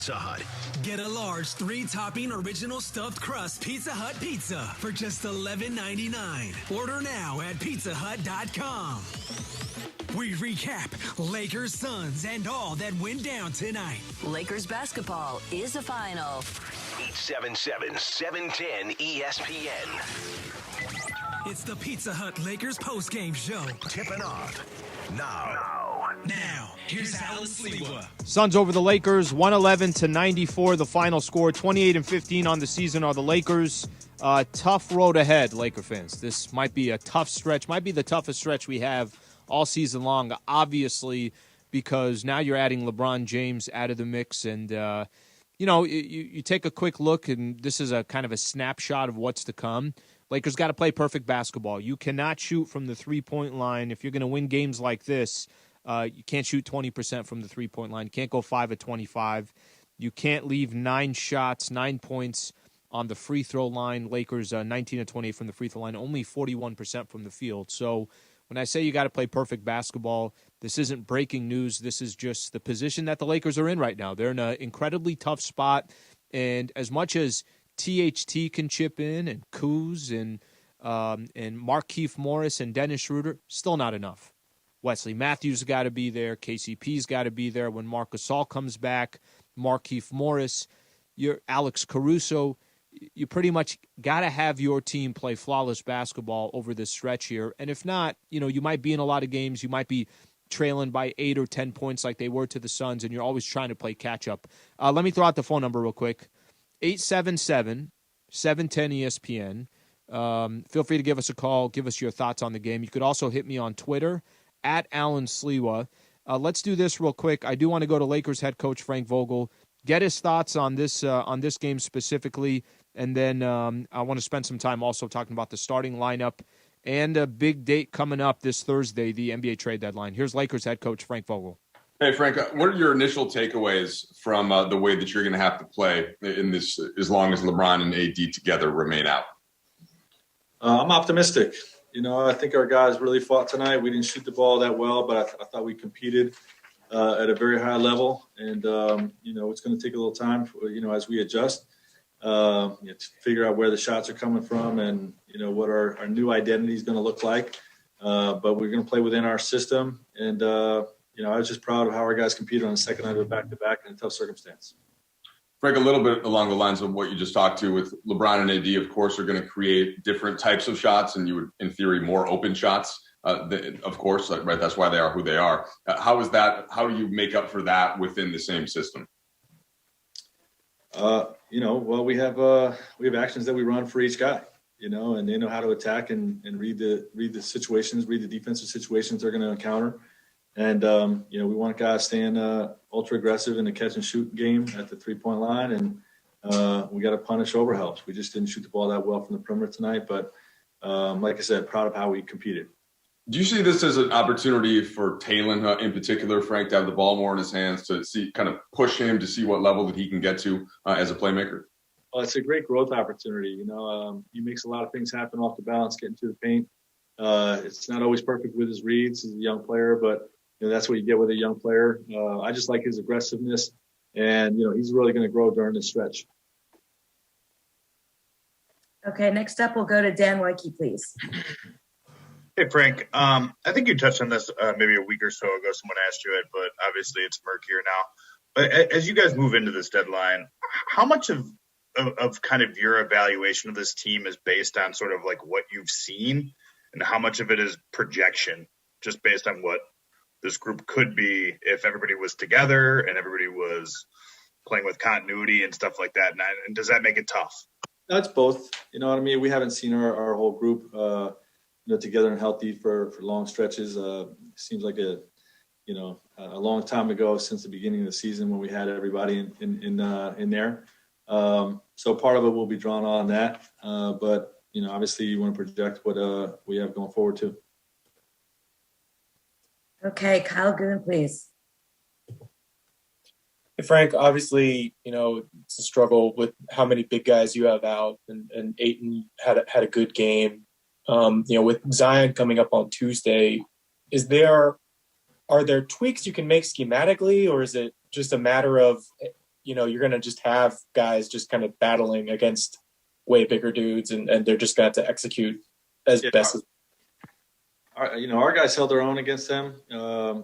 Pizza Hut. Get a large 3-topping original stuffed crust Pizza Hut pizza for just $11.99. Order now at pizzahut.com. We recap Lakers, Suns, and all that went down tonight. Lakers basketball is a final. 877-710 ESPN. It's the Pizza Hut Lakers postgame show. Tipping off now. Now, here's Allen Sliwa. Suns over the Lakers, 111-94, the final score. 28-15 on the season are the Lakers. Tough road ahead, Laker fans. This might be a tough stretch, might be the toughest stretch we have all season long, obviously, because now you're adding LeBron James out of the mix. And, you take a quick look, and this is a kind of a snapshot of what's to come. Lakers got to play perfect basketball. You cannot shoot from the three-point line. If you're going to win games like this, you can't shoot 20% from the three-point line. You can't go 5 of 25. You can't leave 9 points on the free throw line. Lakers 19 of 28 from the free throw line, only 41% from the field. So when I say you got to play perfect basketball, this isn't breaking news. This is just the position that the Lakers are in right now. They're in an incredibly tough spot, and as much as THT can chip in, and Kuz and Markieff Morris and Dennis Schroeder, still not enough. Wesley Matthews got to be there. KCP's got to be there. When Marc Gasol comes back, Markieff Morris, Alex Caruso, you pretty much got to have your team play flawless basketball over this stretch here. And if not, you might be in a lot of games. You might be trailing by 8 or 10 points like they were to the Suns, and you're always trying to play catch-up. Let me throw out the phone number real quick. 877-710-ESPN. Feel free to give us a call. Give us your thoughts on the game. You could also hit me on Twitter, at Allen Sliwa. Let's do this real quick. I do want to go to Lakers head coach Frank Vogel, get his thoughts on this game specifically, and then I want to spend some time also talking about the starting lineup and a big date coming up this Thursday, the NBA trade deadline. Here's Lakers head coach Frank Vogel. Hey, Frank, what are your initial takeaways from the way that you're going to have to play in this as long as LeBron and AD together remain out? I'm optimistic. I think our guys really fought tonight. We didn't shoot the ball that well, but I thought we competed at a very high level. And, it's going to take a little time, as we adjust, to figure out where the shots are coming from and, what our new identity is going to look like. But we're going to play within our system. And, I was just proud of how our guys competed on the second night of a back-to-back in a tough circumstance. Frank, a little bit along the lines of what you just talked to with LeBron and AD, of course, are going to create different types of shots, and you would, in theory, more open shots, of course, right? That's why they are who they are. How is that? How do you make up for that within the same system? We have actions that we run for each guy, and they know how to attack and read the situations, read the defensive situations they're going to encounter. And, we want guys staying ultra aggressive in the catch and shoot game at the 3-point line. And we got to punish overhelps. We just didn't shoot the ball that well from the perimeter tonight. But like I said, proud of how we competed. Do you see this as an opportunity for Talon in particular, Frank, to have the ball more in his hands, to kind of push him to see what level that he can get to as a playmaker? Well, it's a great growth opportunity. He makes a lot of things happen off the balance, getting to the paint. It's not always perfect with his reads. He's a young player, but that's what you get with a young player. I just like his aggressiveness, and, he's really going to grow during this stretch. Okay, next up, we'll go to Dan Wojcicki, please. Hey, Frank. I think you touched on this maybe a week or so ago. Someone asked you it, but obviously it's murkier now. But as you guys move into this deadline, how much of kind of your evaluation of this team is based on sort of like what you've seen, and how much of it is projection, just based on what this group could be if everybody was together and everybody was playing with continuity and stuff like that? And does that make it tough? That's both. You know what I mean? We haven't seen our whole group, together and healthy for long stretches. Seems like a long time ago since the beginning of the season when we had everybody in there. So part of it will be drawn on that. But obviously you want to project what we have going forward too. Okay, Kyle Goon, please. Hey, Frank, obviously, it's a struggle with how many big guys you have out, and Ayton had a good game. With Zion coming up on Tuesday, are there tweaks you can make schematically, or is it just a matter of you're going to just have guys just kind of battling against way bigger dudes, and they're just going to have to execute as best as. Our guys held their own against them,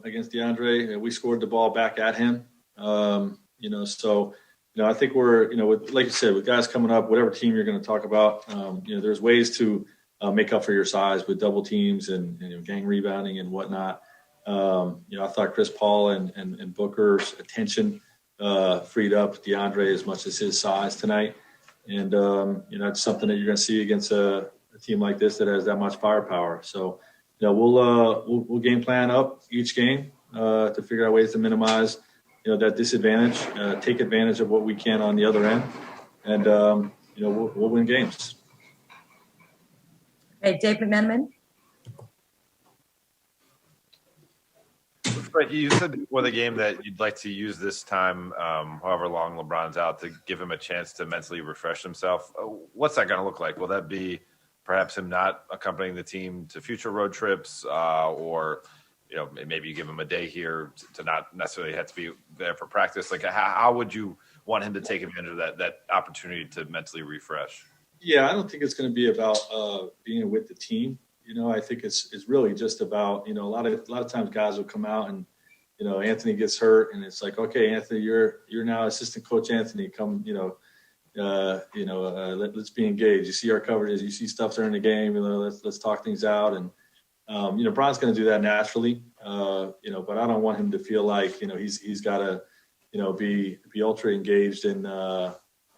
against DeAndre, and we scored the ball back at him. I think we're, like you said, with guys coming up, whatever team you're going to talk about, there's ways to make up for your size with double teams and gang rebounding and whatnot. I thought Chris Paul and Booker's attention freed up DeAndre as much as his size tonight. And, it's something that you're going to see against a team like this that has that much firepower. So, we'll game plan up each game to figure out ways to minimize, that disadvantage, take advantage of what we can on the other end. And, we'll win games. Okay, Dave McMenamin. Frank, you said before the game that you'd like to use this time, however long LeBron's out, to give him a chance to mentally refresh himself. What's that going to look like? Will that be perhaps him not accompanying the team to future road trips, or maybe you give him a day here to not necessarily have to be there for practice? Like, how would you want him to take advantage of that opportunity to mentally refresh? Yeah, I don't think it's going to be about being with the team. I think it's really just about, a lot of times guys will come out and, Anthony gets hurt and it's like, okay, Anthony, you're now assistant coach Anthony. Come, let's be engaged. You see our coverages, you see stuff during the game. Let's talk things out. And Bron's going to do that naturally. But I don't want him to feel like he's got to be ultra engaged in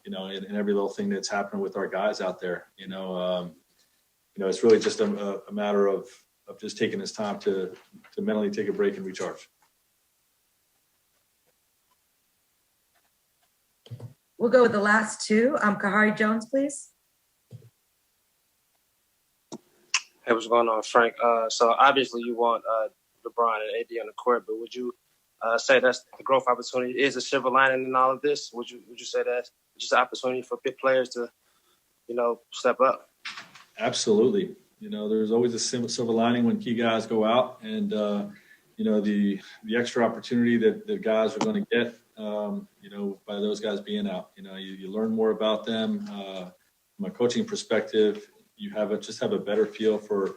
in every little thing that's happening with our guys out there. It's really just a matter of just taking his time to mentally take a break and recharge. We'll go with the last two. Kahari Jones, please. Hey, what's going on, Frank? So obviously you want LeBron and AD on the court, but would you say that's the growth opportunity is a silver lining in all of this? Would you say that's just an opportunity for big players to, step up? Absolutely. There's always a silver lining when key guys go out, and the extra opportunity that guys are going to get, by those guys being out. You learn more about them from a coaching perspective. You have a better feel for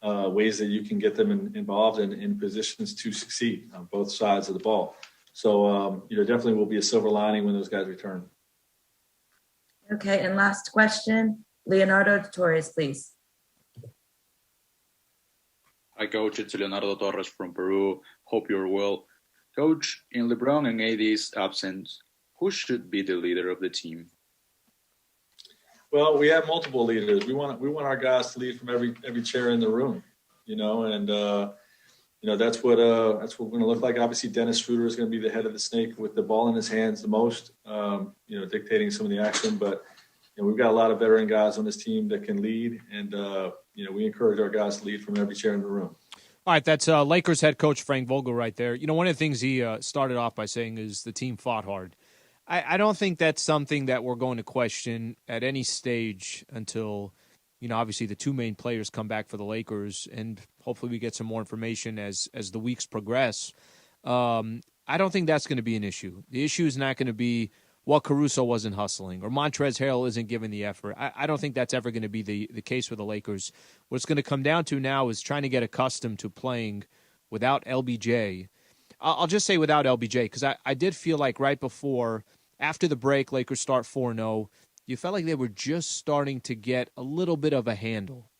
ways that you can get them involved in positions to succeed on both sides of the ball. So, definitely will be a silver lining when those guys return. Okay, and last question, Leonardo Torres, please. Hi, Coach. It's Leonardo Torres from Peru. Hope you're well. Coach, in LeBron and AD's absence, who should be the leader of the team? Well, we have multiple leaders. We want our guys to lead from every chair in the room, and that's what we're going to look like. Obviously, Dennis Schroeder is going to be the head of the snake with the ball in his hands the most, dictating some of the action. But we've got a lot of veteran guys on this team that can lead, and we encourage our guys to lead from every chair in the room. All right, that's Lakers head coach Frank Vogel right there. One of the things he started off by saying is the team fought hard. I don't think that's something that we're going to question at any stage until, obviously the two main players come back for the Lakers, and hopefully we get some more information as the weeks progress. I don't think that's going to be an issue. The issue is not going to be, Caruso wasn't hustling or Montrezl Harrell isn't giving the effort. I don't think that's ever going to be the case for the Lakers. What it's going to come down to now is trying to get accustomed to playing without LBJ. I'll just say without LBJ, because I did feel like right before, after the break, Lakers start 4-0, you felt like they were just starting to get a little bit of a handle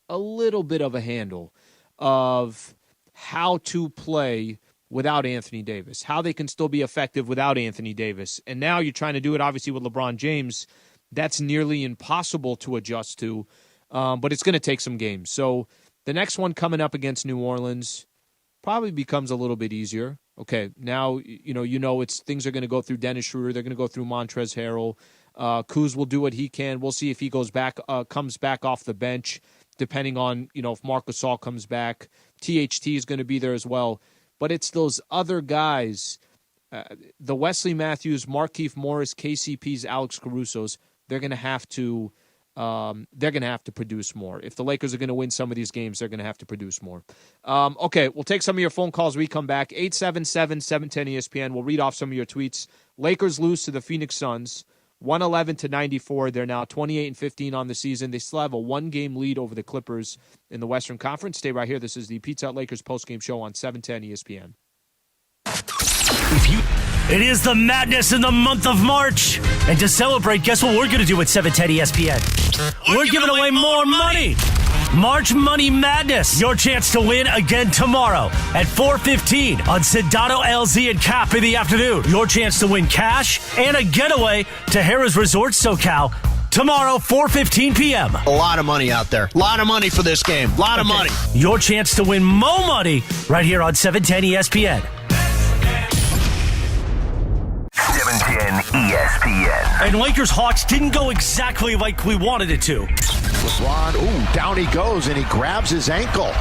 of how to play without Anthony Davis, how they can still be effective without Anthony Davis. And now you're trying to do it, obviously, with LeBron James. That's nearly impossible to adjust to, but it's going to take some games. So the next one coming up against New Orleans probably becomes a little bit easier. Okay, now it's things are going to go through Dennis Schroeder. They're going to go through Montrezl Harrell. Kuz will do what he can. We'll see if he comes back off the bench, depending on if Marc Gasol comes back. THT is going to be there as well. But it's those other guys, the Wesley Matthews, Markieff Morris, KCPs, Alex Caruso's. They're going to have to they're going to have to produce more. If the Lakers are going to win some of these games, they're going to have to produce more. Okay, we'll take some of your phone calls when we come back. 877-710-ESPN. We'll read off some of your tweets. Lakers lose to the Phoenix Suns, 111-94. They're now 28-15 on the season. They still have a one-game lead over the Clippers in the Western Conference. Stay right here. This is the Pizza Hut Lakers postgame show on 710 ESPN. It is the madness in the month of March. And to celebrate, guess what we're going to do at 710 ESPN? We're giving away more money. March Money Madness. Your chance to win again tomorrow at 4:15 on Sedano, LZ, and Cap in the afternoon. Your chance to win cash and a getaway to Harrah's Resort SoCal tomorrow, 4:15 p.m. A lot of money out there. A lot of money for this game. A lot of money. Your chance to win more money right here on 710 ESPN. 710 ESPN. And Lakers Hawks didn't go exactly like we wanted it to. LeBron, down he goes, and he grabs his ankle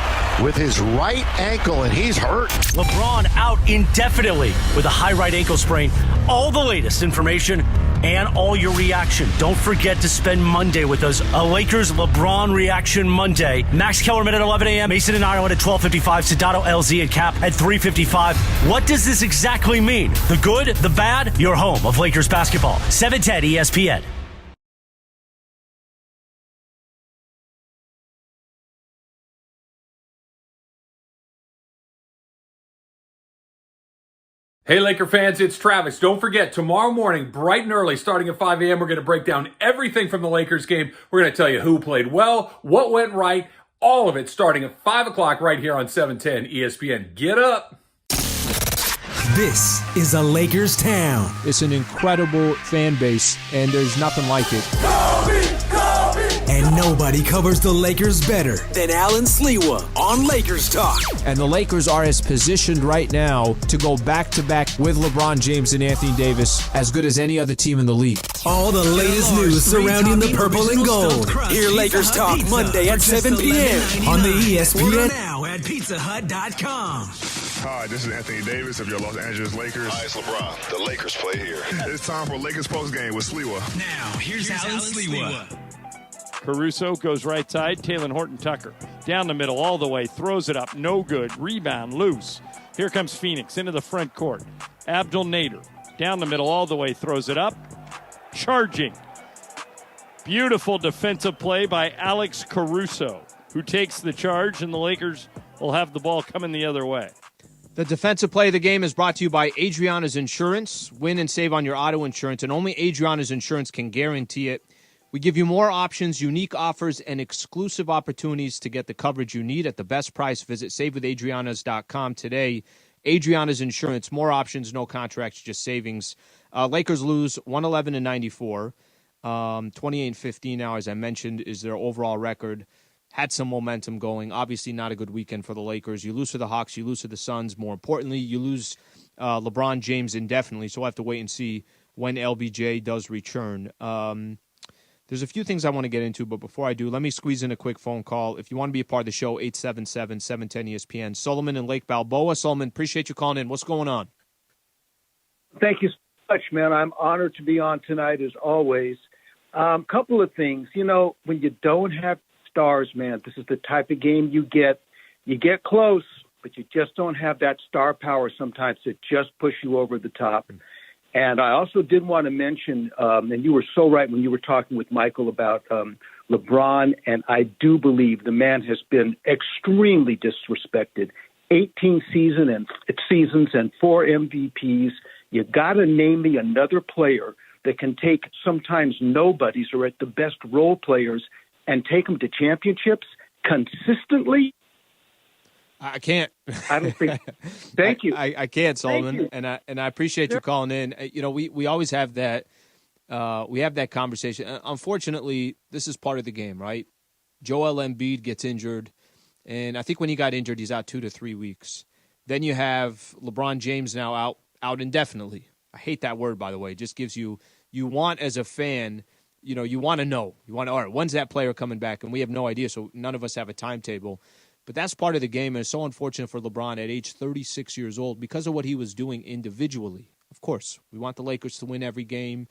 with his right ankle, and he's hurt. LeBron out indefinitely with a high right ankle sprain. All the latest information and all your reaction. Don't forget to spend Monday with us. A Lakers LeBron Reaction Monday. Max Kellerman at 11 a.m. Mason and Ireland at 12:55. Sedano, LZ, and Cap at 3:55. What does this exactly mean? The good, the bad? Your home of Lakers basketball. 710 ESPN. Hey, Laker fans, it's Travis. Don't forget, tomorrow morning, bright and early, starting at 5 a.m., we're going to break down everything from the Lakers game. We're going to tell you who played well, what went right, all of it starting at 5 o'clock right here on 710 ESPN. Get up. This is a Lakers town. It's an incredible fan base, and there's nothing like it. And nobody covers the Lakers better than Allen Sliwa on Lakers Talk. And the Lakers are as positioned right now to go back-to-back with LeBron James and Anthony Davis as good as any other team in the league. All the latest news surrounding the purple and gold. Hear Lakers Talk Monday at 7 p.m. on the ESPN. Order now at pizzahut.com. Hi, this is Anthony Davis of your Los Angeles Lakers. Hi, it's LeBron. The Lakers play here. It's time for Lakers postgame with Sliwa. Now, here's Allen Sliwa. Caruso goes right side. Talen Horton-Tucker down the middle all the way. Throws it up. No good. Rebound loose. Here comes Phoenix into the front court. Abdel Nader down the middle all the way. Throws it up. Charging. Beautiful defensive play by Alex Caruso, who takes the charge, and the Lakers will have the ball coming the other way. The defensive play of the game is brought to you by Adriana's Insurance. Win and save on your auto insurance, and only Adriana's Insurance can guarantee it. We give you more options, unique offers, and exclusive opportunities to get the coverage you need at the best price. Visit SaveWithAdrianas.com today. Adriana's Insurance, more options, no contracts, just savings. Lakers lose 111-94. 28-15 now, as I mentioned, is their overall record. Had some momentum going. Obviously not a good weekend for the Lakers. You lose to the Hawks, you lose to the Suns. More importantly, you lose LeBron James indefinitely, so we'll have to wait and see when LBJ does return. There's a few things I want to get into, but before I do, let me squeeze in a quick phone call. If you want to be a part of the show, 877-710-ESPN. Solomon and Lake Balboa. Solomon, appreciate you calling in. What's going on? Thank you so much, man. I'm honored to be on tonight, as always. Couple of things. You know, when you don't have stars, man, this is the type of game you get. You get close, but you just don't have that star power sometimes to just push you over the top. And I also did want to mention, and you were so right when you were talking with Michael about LeBron, and I do believe the man has been extremely disrespected. 18 seasons and 4 MVPs. You got to name me another player that can take sometimes nobodies or at the best role players and take them to championships consistently. I can't. I don't think. Thank you. I can't, Solomon, and I appreciate you calling in. You know, we always have that. We have that conversation. Unfortunately, this is part of the game, right? Joel Embiid gets injured, and I think when he got injured, he's out 2 to 3 weeks. Then you have LeBron James now out indefinitely. I hate that word, by the way. It just gives you want as a fan. You know, you want to know. You want to, all right, when's that player coming back? And we have no idea, so none of us have a timetable. But that's part of the game, and it's so unfortunate for LeBron at age 36 years old because of what he was doing individually. Of course, we want the Lakers to win every game.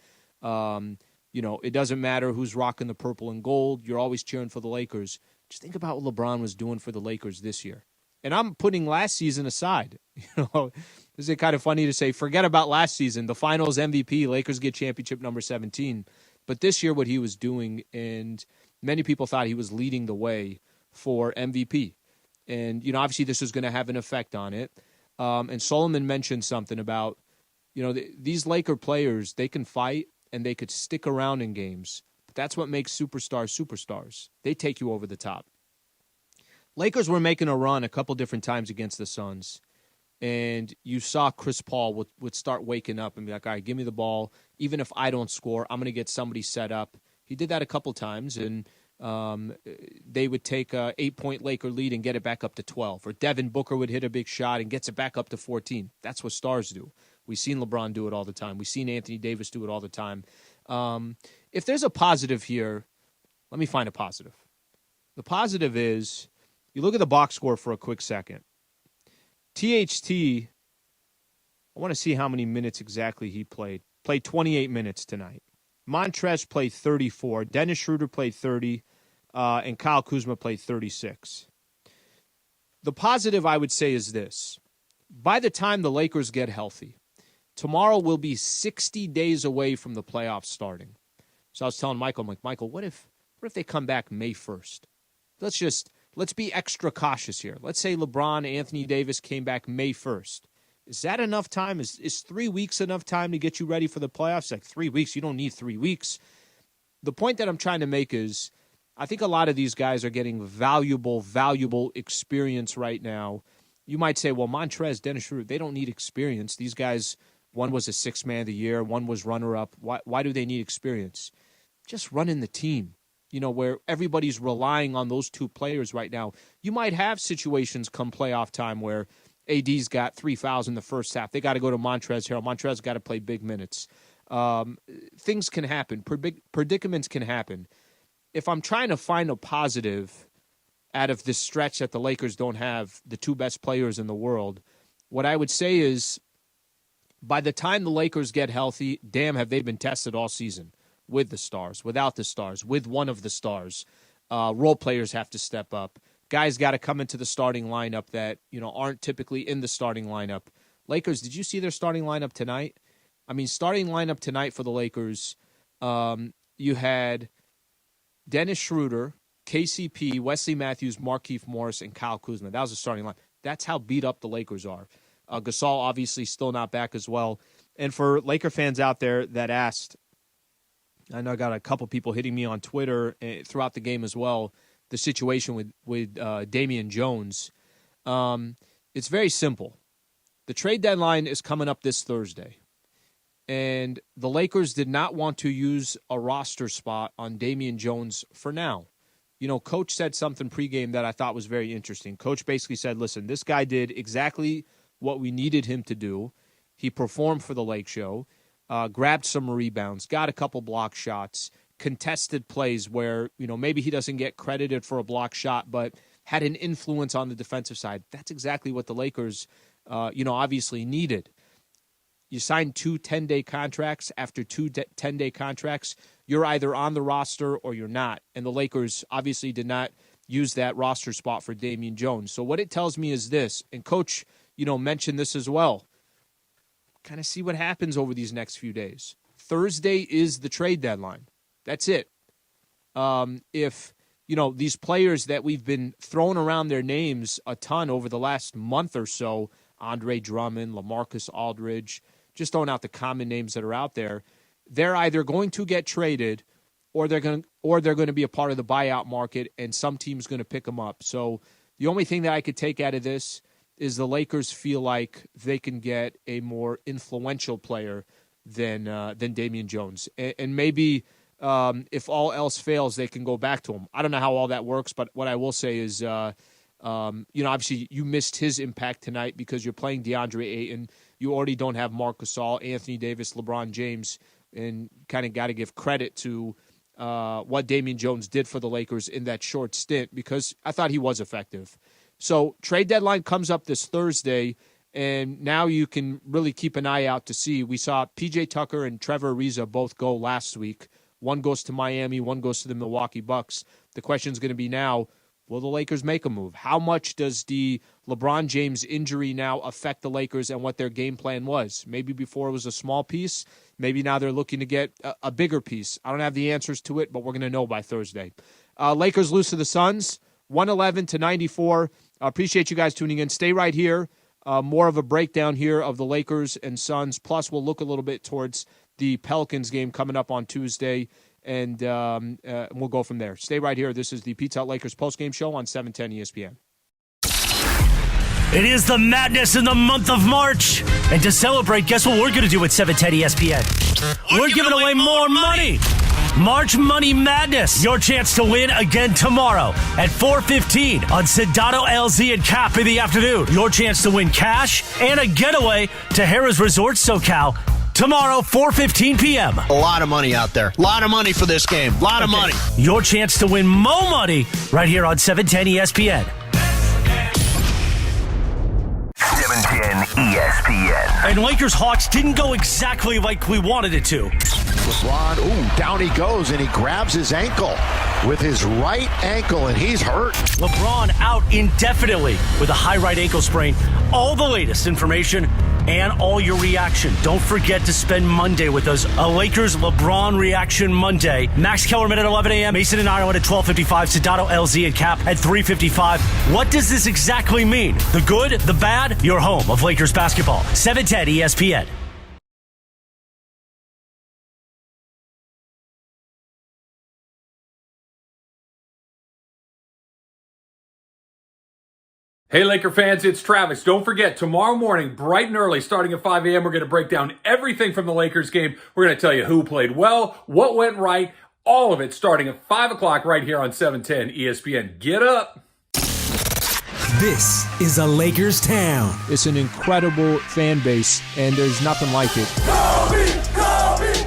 It doesn't matter who's rocking the purple and gold. You're always cheering for the Lakers. Just think about what LeBron was doing for the Lakers this year. And I'm putting last season aside. This is kind of funny to say, forget about last season. The finals MVP, Lakers get championship number 17. But this year what he was doing, and many people thought he was leading the way for MVP. And, obviously this is going to have an effect on it. And Solomon mentioned something about, these Laker players, they can fight and they could stick around in games. But that's what makes superstars. They take you over the top. Lakers were making a run a couple different times against the Suns. And you saw Chris Paul would start waking up and be like, all right, give me the ball. Even if I don't score, I'm going to get somebody set up. He did that a couple times, and they would take a 8-point Laker lead and get it back up to 12. Or Devin Booker would hit a big shot and gets it back up to 14. That's what stars do. We've seen LeBron do it all the time. We've seen Anthony Davis do it all the time. If there's a positive here, let me find a positive. The positive is, you look at the box score for a quick second. THT, I want to see how many minutes exactly he played. Played 28 minutes tonight. Montrezl played 34. Dennis Schroeder played 30. And Kyle Kuzma played 36. The positive, I would say, is this. By the time the Lakers get healthy, tomorrow will be 60 days away from the playoffs starting. So I was telling Michael, I'm like, Michael, what if they come back May 1st? Let's be extra cautious here. Let's say LeBron, Anthony Davis came back May 1st. Is that enough time? Is 3 weeks enough time to get you ready for the playoffs? Like 3 weeks, you don't need 3 weeks. The point that I'm trying to make is I think a lot of these guys are getting valuable experience right now. You might say, well, Montrezl, Dennis Schroeder, they don't need experience. These guys, one was a sixth man of the year, one was runner-up. Why do they need experience? Just running the team. Where everybody's relying on those two players right now. You might have situations come playoff time where AD's got 3 fouls in the first half. They got to go to Montrezl Harrell. Montrezl got to play big minutes. Things can happen. Predicaments can happen. If I'm trying to find a positive out of this stretch that the Lakers don't have the two best players in the world, what I would say is by the time the Lakers get healthy, damn, have they been tested all season. With the stars, without the stars, with one of the stars. Role players have to step up. Guys got to come into the starting lineup that, aren't typically in the starting lineup. Lakers, did you see their starting lineup tonight? I mean, starting lineup tonight for the Lakers, you had Dennis Schroeder, KCP, Wesley Matthews, Markieff Morris, and Kyle Kuzma. That was the starting line. That's how beat up the Lakers are. Gasol obviously still not back as well. And for Laker fans out there that asked, I know I got a couple people hitting me on Twitter throughout the game as well, the situation with Damian Jones. It's very simple. The trade deadline is coming up this Thursday. And the Lakers did not want to use a roster spot on Damian Jones for now. Coach said something pregame that I thought was very interesting. Coach basically said, listen, this guy did exactly what we needed him to do. He performed for the Lake Show. Grabbed some rebounds, got a couple block shots, contested plays where, maybe he doesn't get credited for a block shot, but had an influence on the defensive side. That's exactly what the Lakers, obviously needed. You sign 2 10-day contracts. After 2 10-day contracts, you're either on the roster or you're not. And the Lakers obviously did not use that roster spot for Damian Jones. So what it tells me is this, and Coach, mentioned this as well. Kind of see what happens over these next few days. Thursday is the trade deadline. That's it. If, these players that we've been throwing around their names a ton over the last month or so, Andre Drummond, LaMarcus Aldridge, just throwing out the common names that are out there, they're either going to get traded or they're going to be a part of the buyout market and some team's going to pick them up. So the only thing that I could take out of this is the Lakers feel like they can get a more influential player than Damian Jones. And maybe if all else fails, they can go back to him. I don't know how all that works, but what I will say is, obviously you missed his impact tonight because you're playing DeAndre Ayton. You already don't have Marc Gasol, Anthony Davis, LeBron James, and kind of got to give credit to what Damian Jones did for the Lakers in that short stint because I thought he was effective. So trade deadline comes up this Thursday, and now you can really keep an eye out to see. We saw P.J. Tucker and Trevor Ariza both go last week. One goes to Miami, one goes to the Milwaukee Bucks. The question is going to be now, will the Lakers make a move? How much does the LeBron James injury now affect the Lakers and what their game plan was? Maybe before it was a small piece. Maybe now they're looking to get a bigger piece. I don't have the answers to it, but we're going to know by Thursday. Lakers lose to the Suns, 111-94. Appreciate you guys tuning in. Stay right here. More of a breakdown here of the Lakers and Suns. Plus, we'll look a little bit towards the Pelicans game coming up on Tuesday, and we'll go from there. Stay right here. This is the Pizza Hut Lakers postgame show on 710 ESPN. It is the madness in the month of March. And to celebrate, guess what we're going to do at 710 ESPN? We're giving away more money. March Money Madness. Your chance to win again tomorrow at 4:15 on Sedano, LZ, and Cap in the afternoon. Your chance to win cash and a getaway to Harrah's Resort SoCal tomorrow, 4:15 p.m. A lot of money out there. A lot of money for this game. A lot of money. Your chance to win more money right here on 710 ESPN. 710 ESPN. And Lakers-Hawks didn't go exactly like we wanted it to. LeBron, down he goes, and he grabs his ankle with his right ankle, and he's hurt. LeBron out indefinitely with a high right ankle sprain. All the latest information and all your reaction. Don't forget to spend Monday with us. A Lakers LeBron Reaction Monday. Max Kellerman at 11 a.m. Mason and Ireland at 12:55. Sedano, LZ, and Cap at 3:55. What does this exactly mean? The good, the bad? Your home of Lakers basketball. 710 ESPN. Hey, Laker fans, it's Travis. Don't forget, tomorrow morning, bright and early, starting at 5 a.m., we're going to break down everything from the Lakers game. We're going to tell you who played well, what went right, all of it starting at 5 o'clock right here on 710 ESPN. Get up. This is a Lakers town. It's an incredible fan base, and there's nothing like it.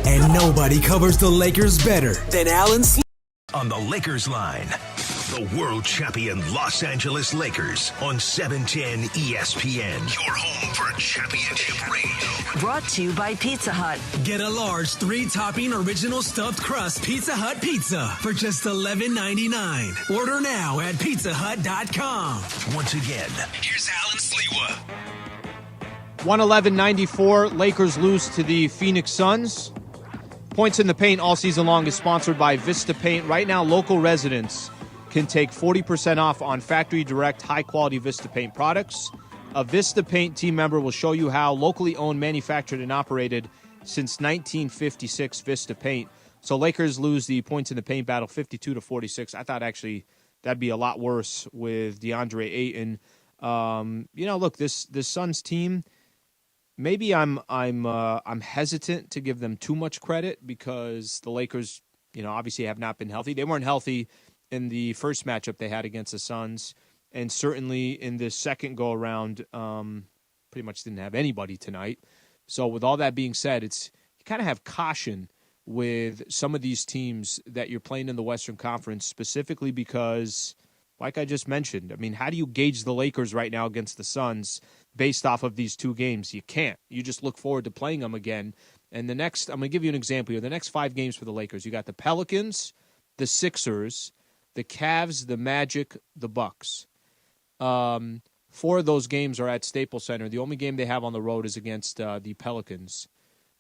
And nobody covers the Lakers better than Allen Sliwa. On the Lakers line, the world champion Los Angeles Lakers on 710 ESPN. Your home for championship radio. Brought to you by Pizza Hut. Get a large 3-topping original stuffed crust Pizza Hut pizza for just $11.99. Order now at pizzahut.com. Once again, here's Allen Sliwa. 111-94. Lakers lose to the Phoenix Suns. Points in the Paint all season long is sponsored by Vista Paint. Right now, local residents can take 40% off on factory direct high-quality Vista Paint products. A Vista Paint team member will show you how. Locally owned, manufactured, and operated since 1956, Vista Paint. So Lakers lose the Points in the Paint battle 52-46. I thought actually that'd be a lot worse with DeAndre Ayton. Look, this Suns team, maybe I'm hesitant to give them too much credit because the Lakers, obviously have not been healthy. They weren't healthy in the first matchup they had against the Suns, and certainly in this second go-around, pretty much didn't have anybody tonight. So with all that being said, you kind of have caution with some of these teams that you're playing in the Western Conference, specifically because, like I just mentioned, how do you gauge the Lakers right now against the Suns based off of these two games? You can't. You just look forward to playing them again. And I'm going to give you an example here. The next 5 games for the Lakers, you got the Pelicans, the Sixers, the Cavs, the Magic, the Bucks. 4 of those games are at Staples Center. The only game they have on the road is against the Pelicans.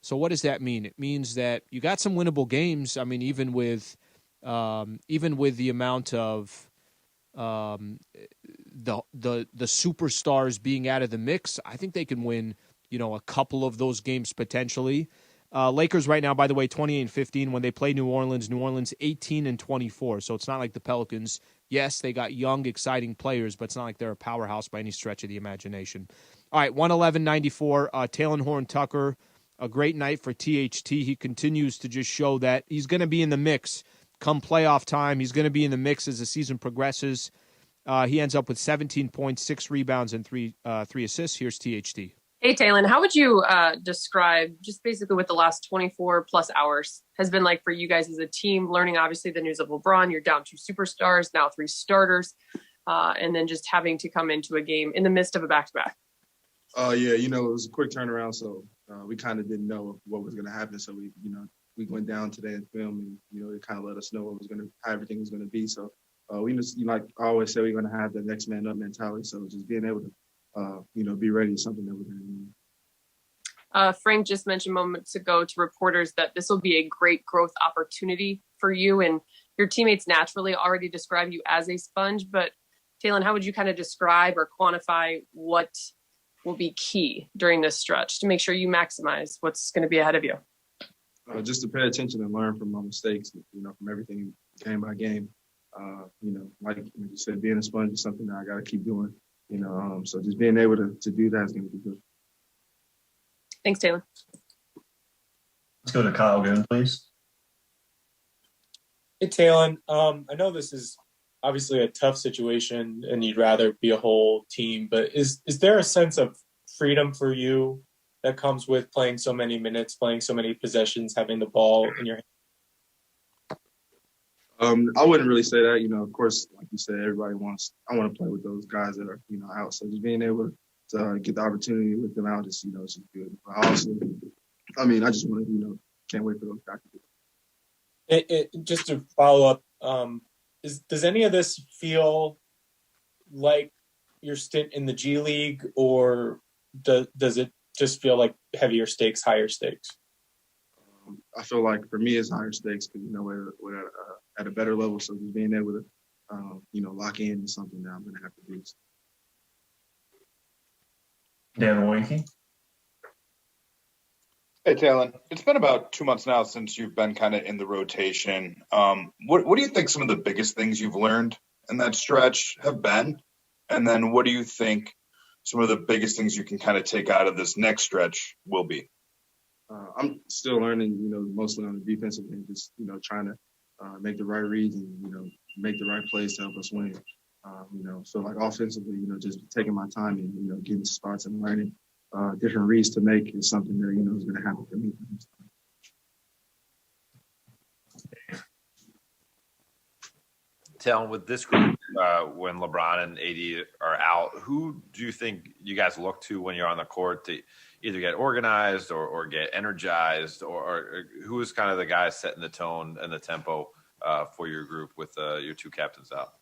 So what does that mean? It means that you got some winnable games. Even with the amount of the superstars being out of the mix, I think they can win, a couple of those games potentially. Lakers right now, by the way, 28-15. When they play New Orleans 18-24. So it's not like the Pelicans. Yes, they got young, exciting players, but it's not like they're a powerhouse by any stretch of the imagination. All right, 111-94. Taylor Horton-Tucker, a great night for THT. He continues to just show that he's going to be in the mix come playoff time. He's going to be in the mix as the season progresses. He ends up with 17 points, 6 rebounds, and 3 assists. Here's THT. Hey, Taylor, how would you describe just basically what the last 24 plus hours has been like for you guys as a team, learning obviously the news of LeBron? You're down 2 superstars, now 3 starters, and then just having to come into a game in the midst of a back-to-back. It was a quick turnaround, so we kind of didn't know what was going to happen. So we, we went down today in film, and it kind of let us know how everything was gonna be. So we just, like I always say, we're gonna have the next man up mentality. So just being able to be ready is something that we're gonna need. Frank just mentioned moments ago to reporters that this will be a great growth opportunity for you, and your teammates naturally already describe you as a sponge. But Talon, how would you kind of describe or quantify what will be key during this stretch to make sure you maximize what's going to be ahead of you? Just to pay attention and learn from my mistakes, from everything game by game. Like you said, being a sponge is something that I got to keep doing. So just being able to do that is going to be good. Thanks, Taylor. Let's go to Kyle Goon, please. Hey, Talon. I know this is obviously a tough situation and you'd rather be a whole team, but is there a sense of freedom for you that comes with playing so many minutes, playing so many possessions, having the ball in your hand? I wouldn't really say that. Of course, like you said, I want to play with those guys that are, out. So just being able to get the opportunity with them out is, it's just good. But also, I just want to, can't wait for those guys to do it. Just to follow up, does any of this feel like your stint in the G League, or does it just feel like heavier stakes, higher stakes? I feel like for me it's higher stakes because we're at a better level. So just being able to lock in is something that I'm going to have to do. Dan Wojcicki. Hey, Talon. It's been about 2 months now since you've been kind of in the rotation. What do you think some of the biggest things you've learned in that stretch have been? And then what do you think some of the biggest things you can kind of take out of this next stretch will be? I'm still learning, mostly on the defensive end, just, trying to make the right reads and, make the right plays to help us win. So like offensively, just taking my time and, getting spots and learning different reads to make is something that, is going to happen for me. Talon, with this group, when LeBron and AD are out, who do you think you guys look to when you're on the court to either get organized or get energized, or who is kind of the guy setting the tone and the tempo for your group with your two captains out?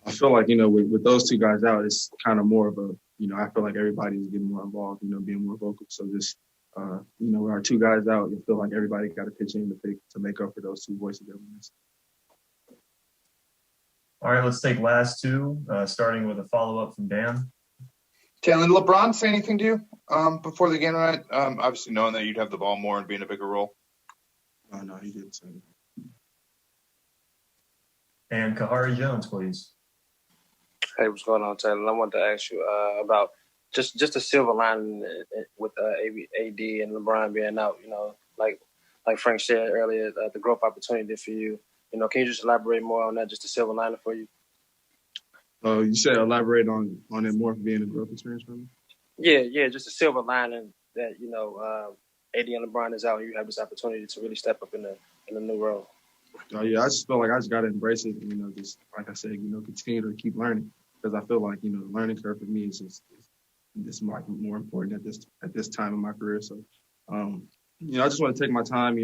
I feel like, with those two guys out, it's kind of more of a, I feel like everybody's getting more involved, being more vocal. So just, with our two guys out, you feel like everybody got to pitch in to make up for those two voices that we missed. All right, let's take last two, starting with a follow-up from Dan. Talon, did LeBron say anything to you before the game tonight? Obviously knowing that you'd have the ball more and be in a bigger role. No, he didn't say anything. And Kahari Jones, please. Hey, what's going on, Taylor? I wanted to ask you about just a silver lining with AD and LeBron being out. Like Frank said earlier, the growth opportunity for you. Can you just elaborate more on that? Just a silver lining for you. You said elaborate on it more for being a growth experience for me. Yeah, just a silver lining that AD and LeBron is out, and you have this opportunity to really step up in the new role. I just feel like I just got to embrace it. Just like I said, continue to keep learning, because I feel like the learning curve for me is more important at this time in my career. So, I just want to take my time.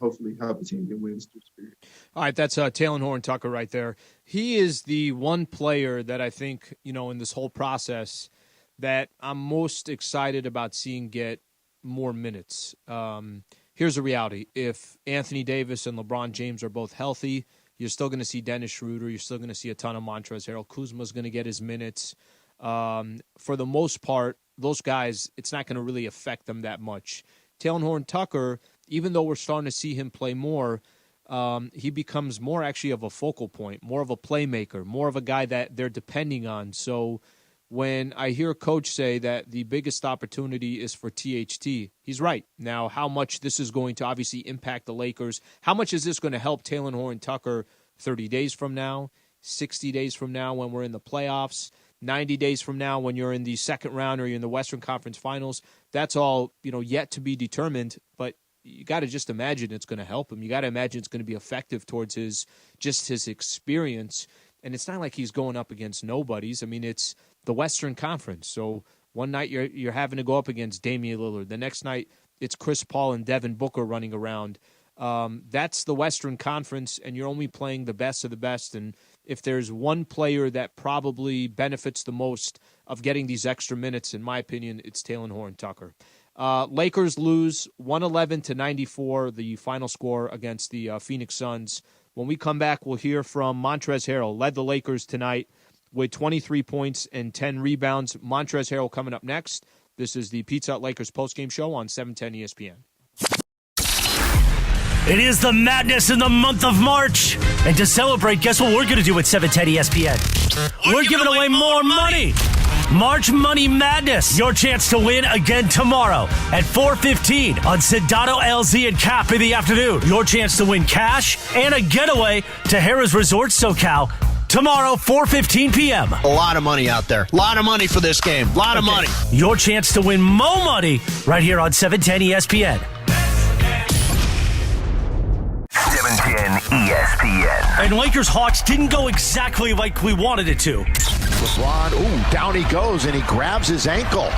Hopefully help the team get wins through spirit. All right, that's Talon Horn-Tucker right there. He is the one player that I think in this whole process that I'm most excited about seeing get more minutes. Here's the reality. If Anthony Davis and LeBron James are both healthy, you're still going to see Dennis Schroeder. You're still going to see a ton of Montrezl Harrell. Kuzma's going to get his minutes. For the most part, those guys, it's not going to really affect them that much. Talon Horn-Tucker, even though we're starting to see him play more, he becomes more actually of a focal point, more of a playmaker, more of a guy that they're depending on. So when I hear Coach say that the biggest opportunity is for THT, he's right. Now, how much this is going to obviously impact the Lakers, how much is this going to help Talon Horn-Tucker 30 days from now, 60 days from now when we're in the playoffs, 90 days from now when you're in the second round or you're in the Western Conference Finals, that's all yet to be determined. But you got to just imagine it's going to help him. You got to imagine it's going to be effective towards his experience. And it's not like he's going up against nobodies. I mean, it's the Western Conference. So one night you're having to go up against Damian Lillard. The next night it's Chris Paul and Devin Booker running around. That's the Western Conference, and you're only playing the best of the best. And if there's one player that probably benefits the most of getting these extra minutes, in my opinion, it's Talen Horton-Tucker. Lakers lose 111-94, the final score against the Phoenix Suns. When we come back, we'll hear from Montrezl Harrell, led the Lakers tonight with 23 points and 10 rebounds. Montrezl Harrell coming up next. This is the Pizza Hut Lakers postgame show on 710 ESPN. It is the madness in the month of March. And to celebrate, guess what we're going to do at 710 ESPN? We're giving away more money. March Money Madness. Your chance to win again tomorrow at 4:15 on Sedano, LZ, and Cap in the afternoon. Your chance to win cash and a getaway to Harrah's Resort SoCal tomorrow, 4:15 p.m. A lot of money out there. A lot of money for this game. A lot of money. Your chance to win more money right here on 710 ESPN. 710 ESPN. And Lakers Hawks didn't go exactly like we wanted it to. LeBron, down he goes, and he grabs his ankle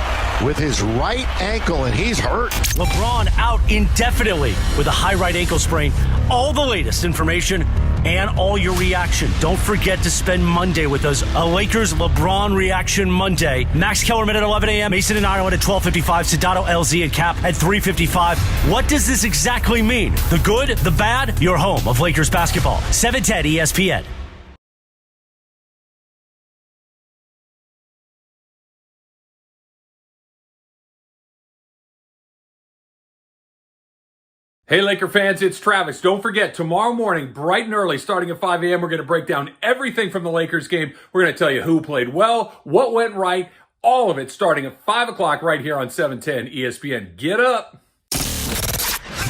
with his right ankle, and he's hurt. LeBron out indefinitely with a high right ankle sprain. All the latest information and all your reaction. Don't forget to spend Monday with us. A Lakers LeBron Reaction Monday. Max Kellerman at 11 a.m. Mason and Ireland at 12:55. Sedano, LZ, and Cap at 3:55. What does this exactly mean? The good, the bad? Your home of Lakers basketball. 710 ESPN. Hey, Laker fans, it's Travis. Don't forget, tomorrow morning, bright and early, starting at 5 a.m., we're going to break down everything from the Lakers game. We're going to tell you who played well, what went right, all of it starting at 5 o'clock right here on 710 ESPN. Get up.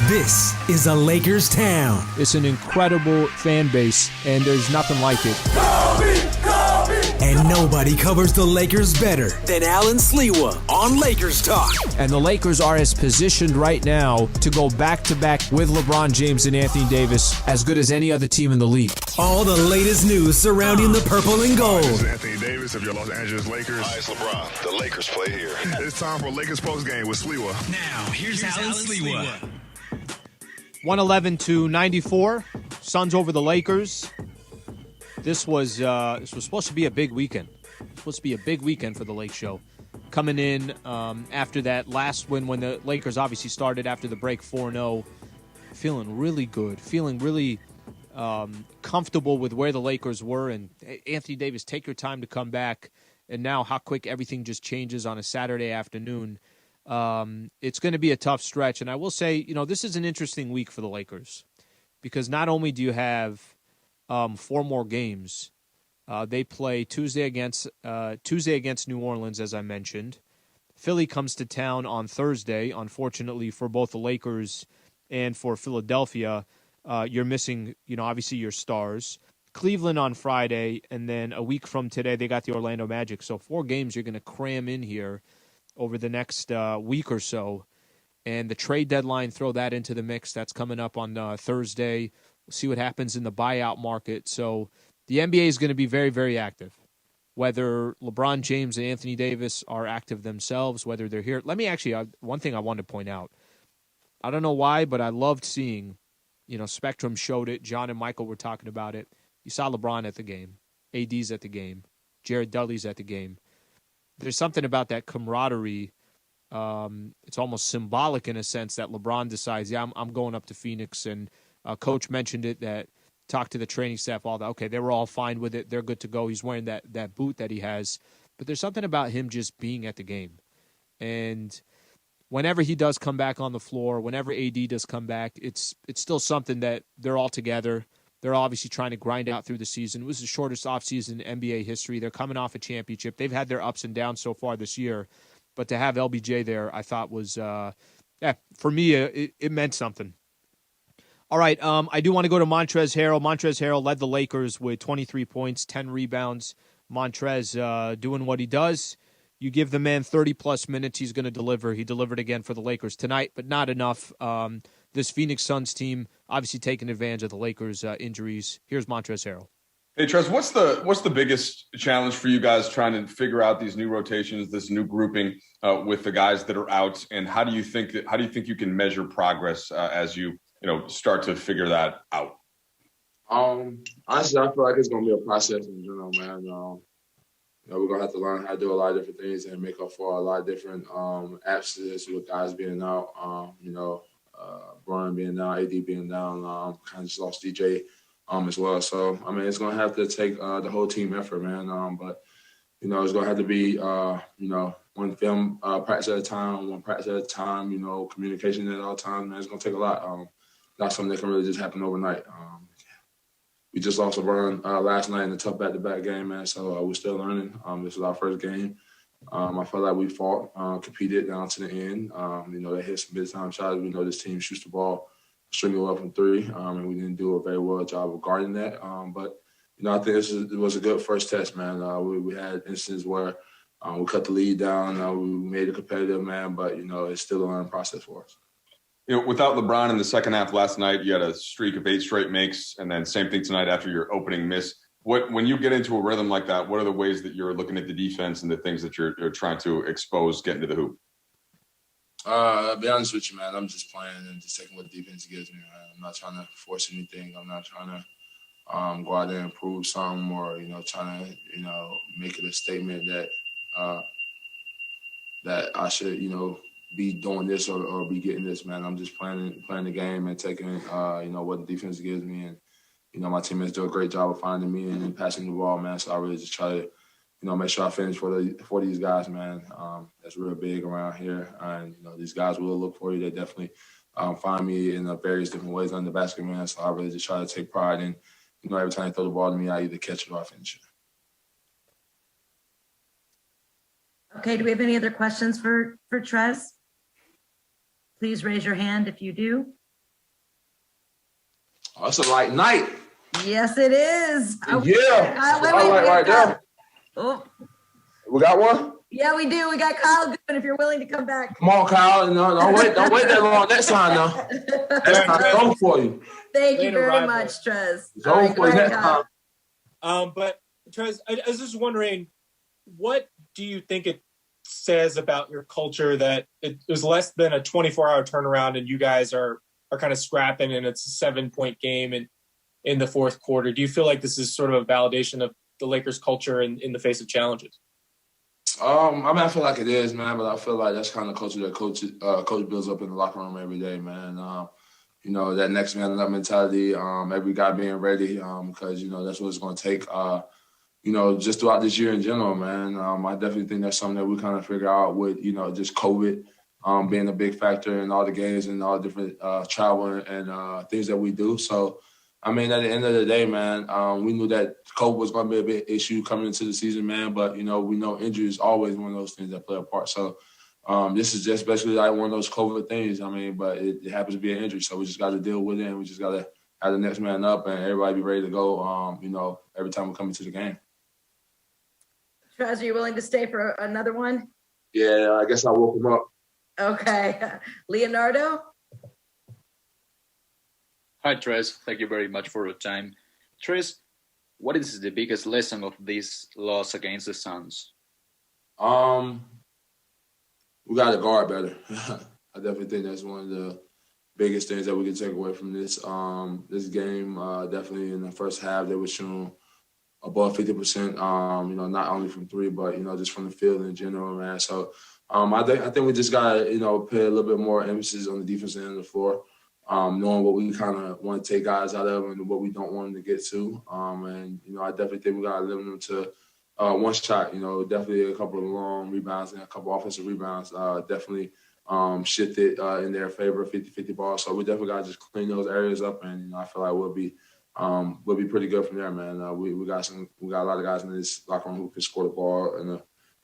This is a Lakers town. It's an incredible fan base, and there's nothing like it. And nobody covers the Lakers better than Allen Sliwa on Lakers Talk. And the Lakers are as positioned right now to go back-to-back with LeBron James and Anthony Davis as good as any other team in the league. All the latest news surrounding the purple and gold. This is Anthony Davis of your Los Angeles Lakers. Hi, it's LeBron. The Lakers play here. It's time for Lakers postgame with Sliwa. Now, here's Allen Sliwa. 111-94. Suns over the Lakers. This was supposed to be a big weekend. Supposed to be a big weekend for the Lake Show. Coming in after that last win when the Lakers obviously started after the break 4-0. Feeling really good. Feeling really comfortable with where the Lakers were. And Anthony Davis, take your time to come back. And now how quick everything just changes on a Saturday afternoon. It's going to be a tough stretch. And I will say, this is an interesting week for the Lakers. Because not only do you have 4 more games. They play Tuesday against New Orleans, as I mentioned. Philly comes to town on Thursday. Unfortunately for both the Lakers and for Philadelphia, you're missing, obviously your stars. Cleveland on Friday, and then a week from today, they got the Orlando Magic. So 4 games you're going to cram in here over the next week or so. And the trade deadline, throw that into the mix. That's coming up on Thursday. We'll see what happens in the buyout market. So the NBA is going to be very, very active. Whether LeBron James and Anthony Davis are active themselves, whether they're here. Let me actually, one thing I wanted to point out. I don't know why, but I loved seeing, Spectrum showed it. John and Michael were talking about it. You saw LeBron at the game. AD's at the game. Jared Dudley's at the game. There's something about that camaraderie. It's almost symbolic in a sense that LeBron decides, I'm going up to Phoenix, and Coach mentioned it, that talked to the training staff, all that. Okay, they were all fine with it. They're good to go. He's wearing that boot that he has. But there's something about him just being at the game. And whenever he does come back on the floor, whenever AD does come back, it's still something that they're all together. They're obviously trying to grind out through the season. It was the shortest offseason in NBA history. They're coming off a championship. They've had their ups and downs so far this year. But to have LBJ there, I thought was, for me, it meant something. All right, I do want to go to Montrezl Harrell. Montrezl Harrell led the Lakers with 23 points, 10 rebounds. Montrez doing what he does. You give the man 30-plus minutes, he's going to deliver. He delivered again for the Lakers tonight, but not enough. This Phoenix Suns team obviously taking advantage of the Lakers' injuries. Here's Montrezl Harrell. Hey, Trez, what's the biggest challenge for you guys trying to figure out these new rotations, this new grouping with the guys that are out, and how do you think you can measure progress as you start to figure that out? Honestly, I feel like it's gonna be a process in general, man. We're gonna have to learn how to do a lot of different things and make up for a lot of different absences with guys being out. Brian being down, AD being down. Kind of just lost DJ as well. So I mean, it's gonna have to take the whole team effort, man. But it's gonna have to be one film practice at a time, one practice at a time. Communication at all times, man. It's gonna take a lot. Not something that can really just happen overnight. We just lost LeBron last night in a tough back-to-back game, man. So we're still learning. This was our first game. I felt like we fought, competed down to the end. They hit some big-time shots. We know this team shoots the ball extremely well from three, and we didn't do a very well job of guarding that. But I think it was a good first test, man. We had instances where we cut the lead down. We made it competitive, man. But it's still a learning process for us. Without LeBron in the second half last night, you had a streak of 8 straight makes, and then same thing tonight after your opening miss. When you get into a rhythm like that, what are the ways that you're looking at the defense and the things that you're trying to expose getting to the hoop? I'll be honest with you, man. I'm just playing and just taking what the defense gives me, man. I'm not trying to force anything. I'm not trying to go out there and prove something or, trying to, make it a statement that that I should, be doing this or be getting this, man. I'm just playing the game and taking, what the defense gives me. And, my teammates do a great job of finding me and passing the ball, man. So I really just try to, make sure I finish for these guys, man. That's real big around here. And, these guys will look for you. They definitely find me in various different ways on the basket, man. So I really just try to take pride in, every time they throw the ball to me, I either catch it or I finish it. Okay, do we have any other questions for Trez? Please raise your hand if you do. Oh, it's a light night. Yes, it is. Yeah. Wait, right there. Oh. We got one? Yeah, we do. We got Kyle Goodman if you're willing to come back. Come on, Kyle. No, don't wait that long next time, though. That's not over for you. Thank you very much, Trez. It's over for you next time. But Trez, I was just wondering, what do you think it says about your culture that it was less than a 24-hour turnaround and you guys are kind of scrapping and it's a 7-point game in the fourth quarter? Do you feel like this is sort of a validation of the Lakers culture in the face of challenges? I feel like it is, man, but I feel like that's kind of culture that coach builds up in the locker room every day, man. That next man up mentality, every guy being ready, because, that's what it's going to take, just throughout this year in general, man. I definitely think that's something that we kind of figure out with, just COVID being a big factor in all the games and all the different travel and things that we do. So, at the end of the day, man, we knew that COVID was going to be a big issue coming into the season, man. But, we know injury is always one of those things that play a part. So, this is just basically like one of those COVID things. But it happens to be an injury. So, we just got to deal with it. And we just got to have the next man up and everybody be ready to go, every time we come into the game. Trez, are you willing to stay for another one? Yeah, I guess I woke him up. Okay. Leonardo? Hi, Trez. Thank you very much for your time. Trez, what is the biggest lesson of this loss against the Suns? We got to guard better. I definitely think that's one of the biggest things that we can take away from this this game. Definitely in the first half, they were shooting above 50%, not only from three, but, just from the field in general, man. So I think we just got to, put a little bit more emphasis on the defensive end of the floor. Knowing what we kind of want to take guys out of and what we don't want them to get to. I definitely think we got to limit them to one shot. Definitely a couple of long rebounds and a couple offensive rebounds. Definitely shifted in their favor, 50-50 ball. So we definitely got to just clean those areas up, and I feel like we'll be pretty good from there, man. We got a lot of guys in this locker room who can score the ball in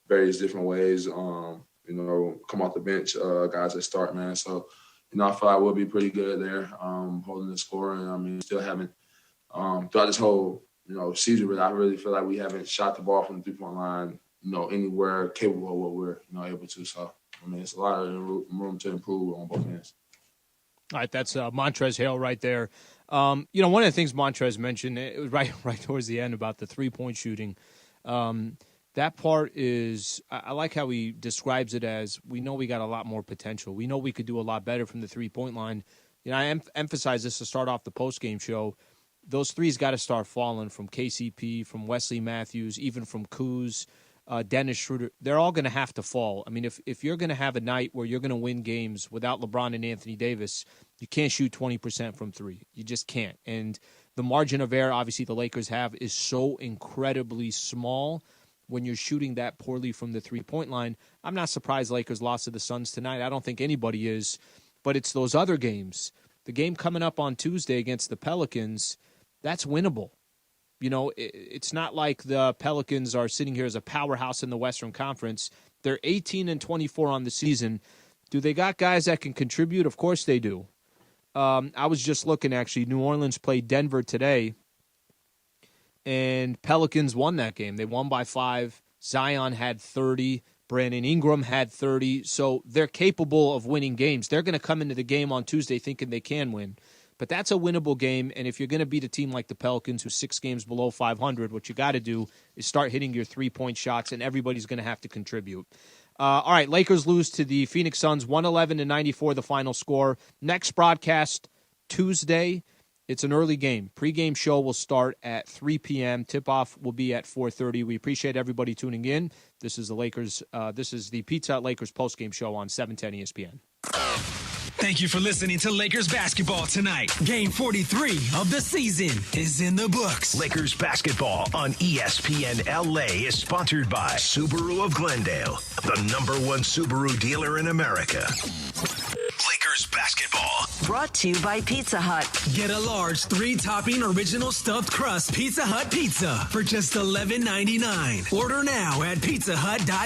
various different ways. Come off the bench, guys that start, man. So. I feel like we'll be pretty good there, holding the score. And, still haven't, throughout this whole, season, but I really feel like we haven't shot the ball from the three-point line, anywhere capable of what we're able to. So, it's a lot of room to improve on both ends. All right, that's Montrezl Harrell right there. One of the things Montrezl mentioned, it was right towards the end about the three-point shooting. That part is, I like how he describes it as, we know we got a lot more potential. We know we could do a lot better from the three-point line. I emphasize this to start off the post-game show. Those threes got to start falling from KCP, from Wesley Matthews, even from Kuz, Dennis Schroeder. They're all going to have to fall. I mean, if you're going to have a night where you're going to win games without LeBron and Anthony Davis, you can't shoot 20% from three. You just can't. And the margin of error, obviously, the Lakers have is so incredibly small when you're shooting that poorly from the three-point line. I'm not surprised Lakers lost to the Suns tonight. I don't think anybody is. But it's those other games. The game coming up on Tuesday against the Pelicans, that's winnable. It's not like the Pelicans are sitting here as a powerhouse in the Western Conference. They're 18-24 on the season. Do they got guys that can contribute? Of course they do. I was just looking, actually. New Orleans played Denver today, and Pelicans won that game. They won by 5. Zion had 30. Brandon Ingram had 30. So they're capable of winning games. They're going to come into the game on Tuesday thinking they can win. But that's a winnable game, and if you're going to beat a team like the Pelicans, who's 6 games below 500, what you got to do is start hitting your three-point shots, and everybody's going to have to contribute. All right, Lakers lose to the Phoenix Suns, 111-94, the final score. Next broadcast, Tuesday. It's an early game. Pre-game show will start at 3 p.m. Tip-off will be at 4:30. We appreciate everybody tuning in. This is the Lakers. This is the Pizza Hut Lakers postgame show on 710 ESPN. Thank you for listening to Lakers basketball tonight. Game 43 of the season is in the books. Lakers basketball on ESPN LA is sponsored by Subaru of Glendale, the #1 Subaru dealer in America. Lakers basketball. Brought to you by Pizza Hut. Get a large 3-topping original stuffed crust Pizza Hut pizza for just $11.99. Order now at pizzahut.com.